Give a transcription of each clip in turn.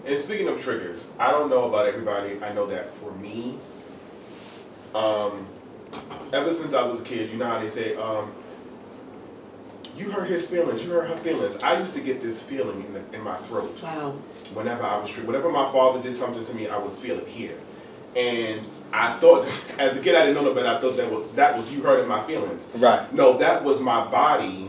And speaking of triggers, I don't know about everybody. I know that for me, ever since I was a kid, you know how they say, you hurt his feelings, you hurt her feelings. I used to get this feeling in my throat. Wow. Whenever I was triggered. Whenever my father did something to me, I would feel it here. And I thought, as a kid, I didn't know no better. I thought that was you hurting my feelings. Right. No, that was my body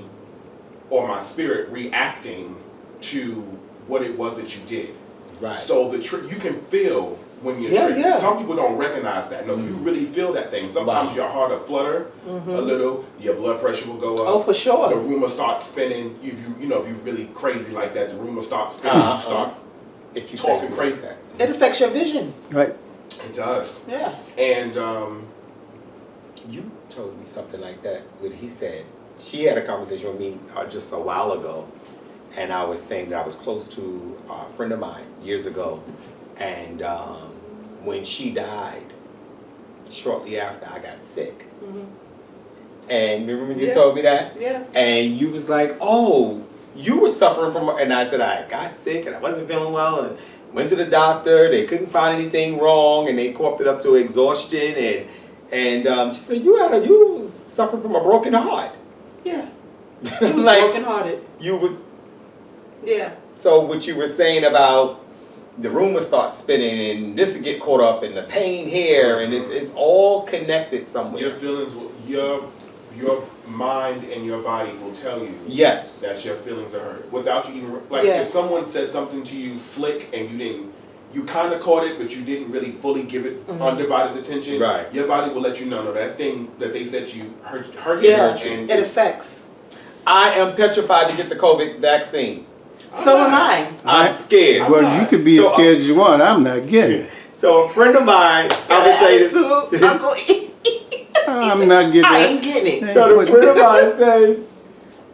or my spirit reacting to what it was that you did. Right. So you can feel when you're triggered. Yeah. Some people don't recognize that. No, you really feel that thing. Sometimes your heart will flutter a little. Your blood pressure will go up. Oh, for sure. The room will start spinning. If you're really crazy like that, the room will start spinning. You start talking crazy. Like It affects your vision. Right. It does. Yeah. And you told me something like that. What he said. She had a conversation with me just a while ago, and I was saying that I was close to a friend of mine years ago, and when she died, shortly after I got sick. And remember when you told me that? Yeah. And you was like, oh, you were suffering from, and I said I got sick and I wasn't feeling well and went to the doctor. They couldn't find anything wrong and they coughed it up to exhaustion and she said you was suffering from a broken heart. Yeah. He was like, brokenhearted. You was. Yeah. So what you were saying about the room will start spinning and this will get caught up in the pain here and it's all connected somewhere. your feelings, your mind and your body will tell you Yes. that your feelings are hurt without you even if someone said something to you slick and you kind of caught it but you didn't really fully give it undivided attention. Right. Your body will let you know that thing that they said to you hurt you. And it affects. I am petrified to get the COVID vaccine. So am I. I'm scared. Well, you could be as scared as you want. I'm not getting it. So a friend of mine, I'm gonna tell you this. Uncle E. I'm not getting I it. ain't getting it. So the friend of mine says,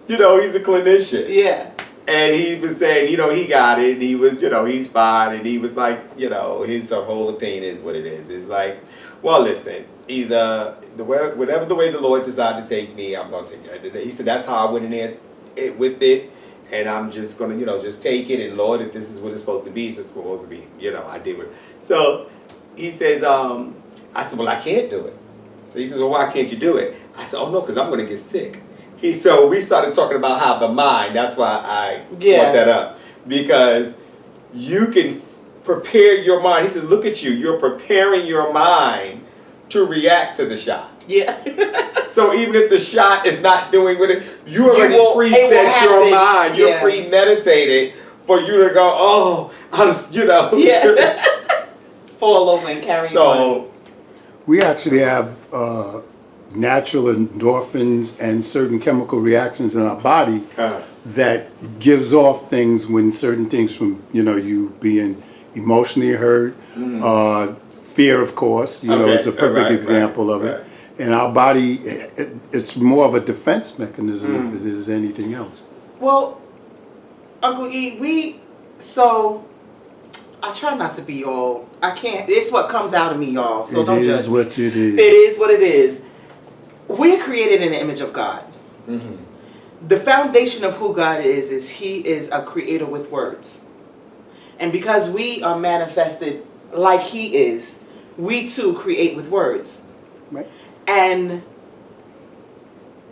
he's a clinician. Yeah. And he was saying, he got it, and he was, he's fine, and he was like, his whole opinion is what it is. It's like, well, listen, either whatever the way the Lord decided to take me, I'm gonna take it. He said that's how I went in there with it, and I'm just gonna, just take it, and Lord, if this is what it's supposed to be, it's just supposed to be, I did it. So he says, I said, well, I can't do it. So he says, well, why can't you do it? I said, oh no, because I'm gonna get sick. So we started talking about how the mind, that's why I brought that up. Because you can prepare your mind. He says, look at you. You're preparing your mind to react to the shot. Yeah. So even if the shot is not doing what you already preset your mind. You're premeditated for you to go, oh, Yeah. Fall over and carry on. So we actually have natural endorphins and certain chemical reactions in our body that gives off things when certain things from you being emotionally hurt, fear of course is a perfect example of it. And our body, it's more of a defense mechanism if it is anything else. Well, Uncle E, I try not to be all, I can't, it's what comes out of me, y'all, so don't judge me. It is what it is. It is what it is. We're created in the image of God. The foundation of who God is He is a creator with words. And because we are manifested like He is, we too create with words. Right. And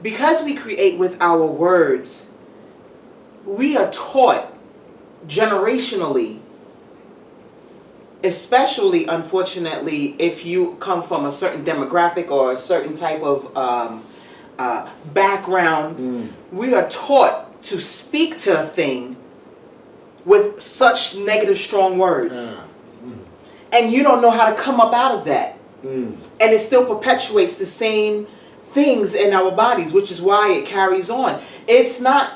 because we create with our words, we are taught generationally, especially, unfortunately, if you come from a certain demographic or a certain type of background, we are taught to speak to a thing with such negative, strong words. And you don't know how to come up out of that. And it still perpetuates the same things in our bodies, which is why it carries on. It's not...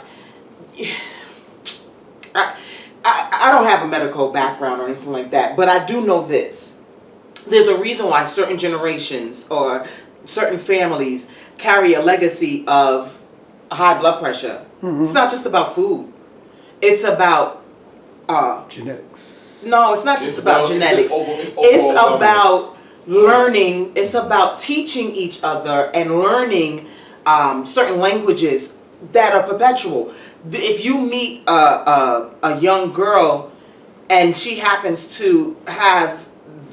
I don't have a medical background or anything like that, but I do know this. There's a reason why certain generations or certain families carry a legacy of high blood pressure. It's not just about food. It's about... genetics. No, it's not just about genetics. It's about learning. It's about teaching each other and learning certain languages that are perpetual. If you meet a young girl and she happens to have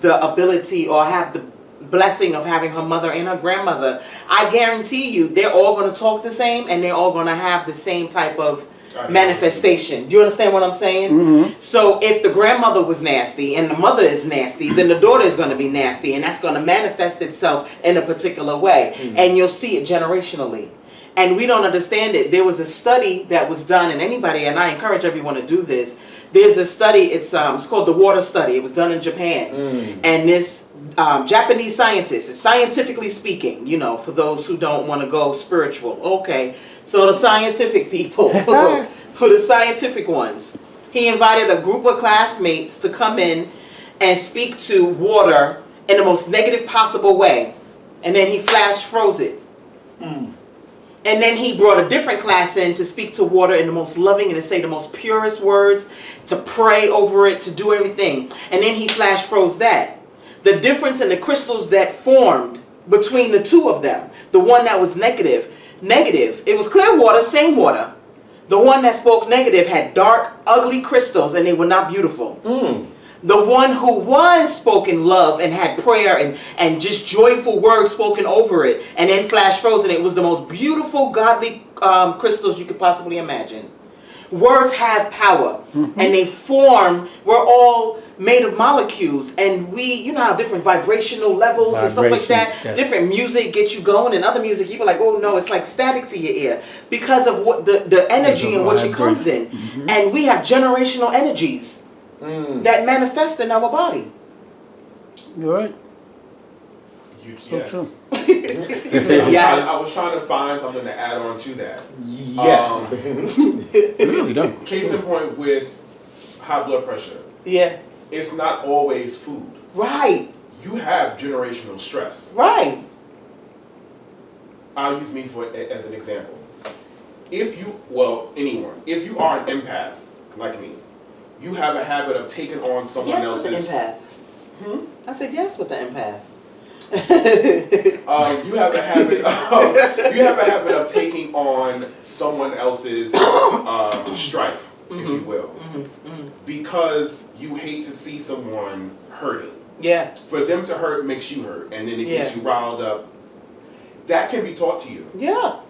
the ability or have the blessing of having her mother and her grandmother, I guarantee you they're all going to talk the same and they're all going to have the same type of manifestation. Do you understand what I'm saying? Mm-hmm. So if the grandmother was nasty and the mother is nasty, then the daughter is going to be nasty, and that's going to manifest itself in a particular way, and you'll see it generationally. And we don't understand it. There was a study that was done, and anybody, and I encourage everyone to do this. There's a study. It's called the water study. It was done in Japan, and this Japanese scientist, scientifically speaking, you know, for those who don't want to go spiritual. Okay, so the scientific people, who the scientific ones, he invited a group of classmates to come in and speak to water in the most negative possible way, and then he flash froze it. And then he brought a different class in to speak to water in the most loving and to say the most purest words, to pray over it, to do everything. And then he flash froze that. The difference in the crystals that formed between the two of them, the one that was negative, it was clear water, same water. The one that spoke negative had dark, ugly crystals, and they were not beautiful. The one who was spoken love and had prayer and just joyful words spoken over it, and then flash frozen, it was the most beautiful, godly crystals you could possibly imagine. Words have power, and they form. We're all made of molecules, and we, you know how different vibrational levels and stuff like that. Yes. Different music gets you going, and other music people are like, oh no, it's like static to your ear because of what the energy in which it comes in, and we have generational energies that manifest in our body. You're right. Yes. True. Yes. I was trying to find something to add on to that. Yes. You really don't. Case in point with high blood pressure. Yeah. It's not always food. Right. You have generational stress. Right. I'll use me as an example. If you are an empath like me, you have a habit of taking on someone Yes else's. with the empath. I said yes with the empath. You have a habit of taking on someone else's strife, if you will, because you hate to see someone hurting. Yeah. For them to hurt makes you hurt, and then it gets you riled up. That can be taught to you. Yeah.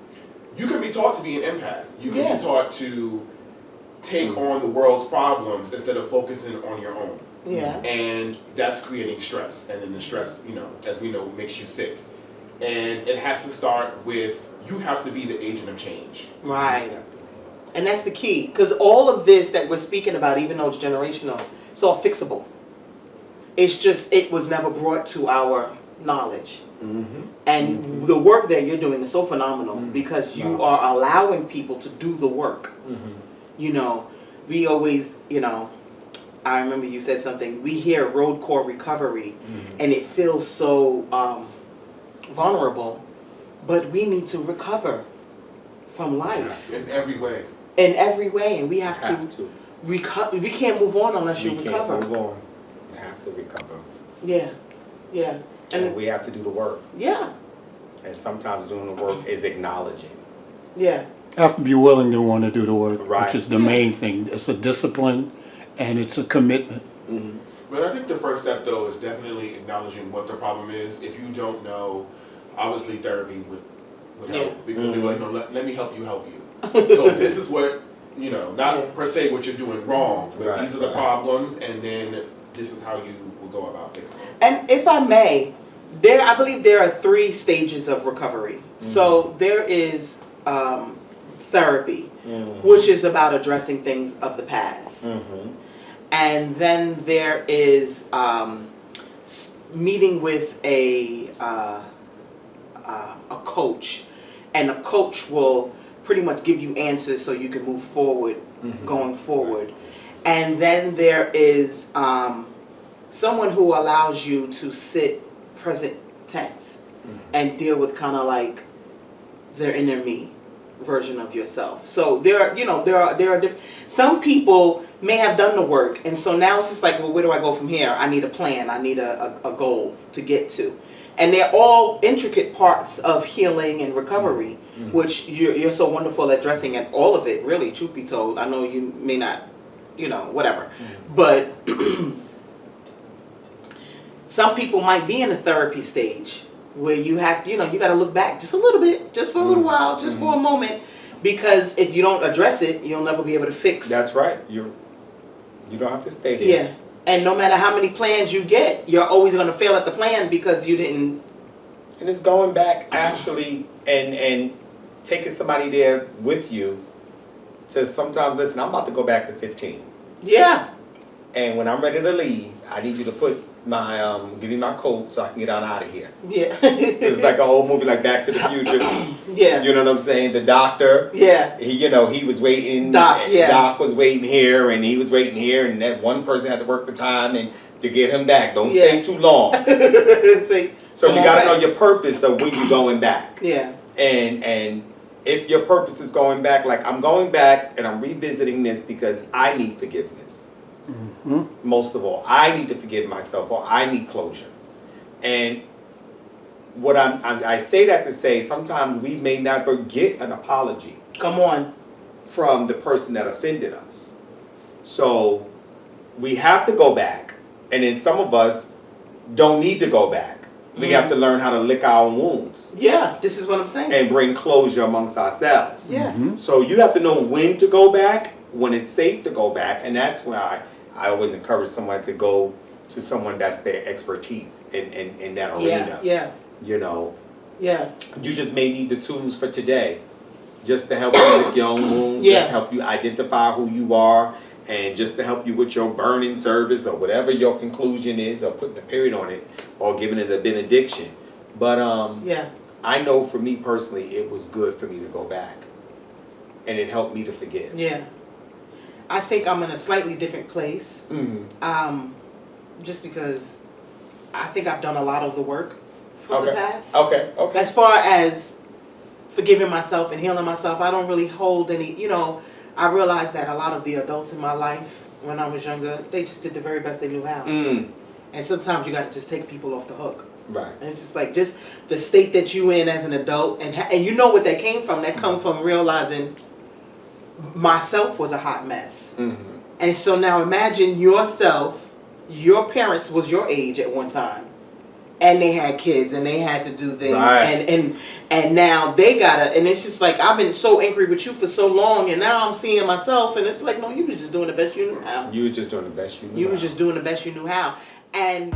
You can be taught to be an empath. You can Yeah. be taught to take on the world's problems instead of focusing on your own. Yeah. And that's creating stress. And then the stress, as we know, makes you sick. And it has to start with, you have to be the agent of change. Right. And that's the key. Because all of this that we're speaking about, even though it's generational, it's all fixable. It's just, it was never brought to our knowledge. And the work that you're doing is so phenomenal because you are allowing people to do the work. We always, I remember you said something, we hear road core recovery and it feels so vulnerable, but we need to recover from life. In every way. In every way, and we have to recover. We can't move on unless you recover. Can't move on. You have to recover. Yeah. And we have to do the work. Yeah. And sometimes doing the work is acknowledging. Yeah. You have to be willing to want to do the work, Right. which is the main thing. It's a discipline and it's a commitment. But I think the first step, though, is definitely acknowledging what the problem is. If you don't know, obviously therapy would help. Because they're like, no, let me help you. So this is what, not per se what you're doing wrong, but these are the problems, and then this is how you will go about fixing it. And if I may, I believe there are 3 stages of recovery. So there is therapy, which is about addressing things of the past. And then there is meeting with a coach, and a coach will pretty much give you answers so you can move forward, going forward. And then there is someone who allows you to sit present tense and deal with kind of like their inner me version of yourself. So there are different. Some people may have done the work, and so now it's just like, well, where do I go from here? I need a plan. I need a goal to get to, and they're all intricate parts of healing and recovery, which you're so wonderful at addressing, and all of it, really, truth be told. I know you may not, whatever. But some people might be in a therapy stage where you have to, you got to look back just a little bit, just for a little while, just for a moment, because if you don't address it, you'll never be able to fix. That's right. You don't have to stay there. Yeah. And no matter how many plans you get, you're always going to fail at the plan because you didn't. And it's going back actually and taking somebody there with you to sometimes, listen, I'm about to go back to 15. Yeah. And when I'm ready to leave, I need you to put my, give me my coat so I can get on out of here. Yeah. It's like a whole movie like Back to the Future. Yeah. You know what I'm saying? The doctor. Yeah. He was waiting. Doc, yeah. Doc was waiting here and he was waiting here and that one person had to work the time and to get him back. Don't stay too long. See, So you got to know your purpose of when you're going back. Yeah. And if your purpose is going back, like I'm going back and I'm revisiting this because I need forgiveness. Mm-hmm. Most of all, I need to forgive myself or I need closure. And what I say that to say sometimes we may never get an apology. Come on. From the person that offended us. So we have to go back. And then some of us don't need to go back. We have to learn how to lick our wounds. Yeah, this is what I'm saying. And bring closure amongst ourselves. Yeah. Mm-hmm. So you have to know when to go back, when it's safe to go back. And that's why I always encourage someone to go to someone that's their expertise in that arena. Yeah. Yeah. You just may need the tools for today just to help you lick your own wounds, just to help you identify who you are, and just to help you with your burning service or whatever your conclusion is, or putting a period on it, or giving it a benediction. But I know for me personally, it was good for me to go back, and it helped me to forgive. Yeah. I think I'm in a slightly different place. Mm-hmm. Just because I think I've done a lot of the work for the past. Okay. As far as forgiving myself and healing myself, I don't really hold any, I realized that a lot of the adults in my life when I was younger, they just did the very best they knew how. And sometimes you got to just take people off the hook. Right. And it's just like just the state that you in as an adult, and you know what that came from. That come from realizing myself was a hot mess. Mm-hmm. And so now imagine yourself, your parents was your age at one time. And they had kids and they had to do things. Right. And now they gotta, and it's just like, I've been so angry with you for so long, and now I'm seeing myself, and it's like, no, you was just doing the best you knew how. You was just doing the best you knew. You was just doing the best you knew how. And